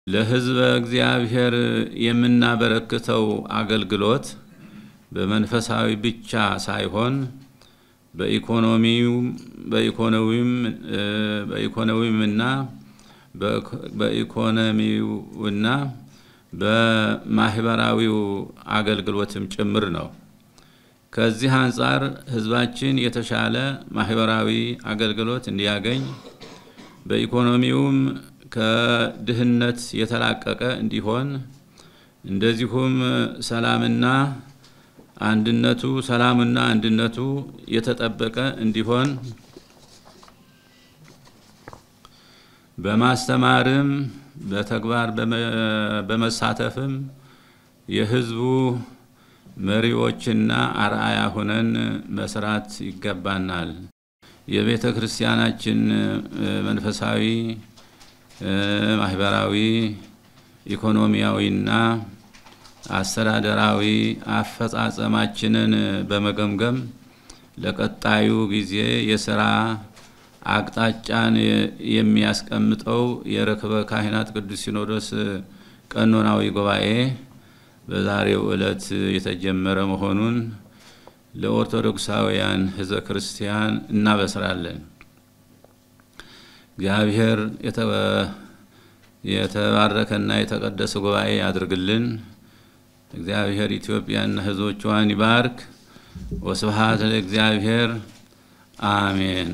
ለሕዝበ እግዚአብሔር የምናበረክተው አገልግሎት በመንፈሳዊ ብቻ ሳይሆን በኢኮኖሚውና በማህበራዊው አገልግሎትም ጭምር ነው። ከዚህ አንፃር ሕዝባችን የተሻለ ማህበራዊ አገልግሎት እንዲያገኝ በኢኮኖሚውም ከድህነት የተላቀቀ እንዲሆን እንደዚሁም ሰላምና አንድነቱ የተጠበቀ እንዲሆን በማስተማርም በተግባር በመሳተፍም የሕዝቡ መሪዎችና አርአያ ሆነን መስራት ይገባናል። የቤተ ክርስቲያናችን መንፈሳዊ ማህበራዊ ኢኮኖሚያዊና አስተዳደራዊ አፈጻጸማችንን በመገምገም ለቀጣዩ ጊዜ የሥራ አቅጣጫን የሚያስቀምጠው የርክበ ካህናት ቅዱስ ሲኖዶስ ቀኖናዊ ጉባኤ በዛሬው ዕለት የተጀመረ መሆኑን ለኦርቶዶክሳውያን ሕዝበ ክርስቲያን እናበስራለን። እግዚአብሔር የተባረከና የተቀደሰ ጉባኤ ያድርግልን። እግዚአብሔር ኢትዮጵያና ሕዝቦቿን ይባርክ። ወስብሐት ለእግዚአብሔር አሜን።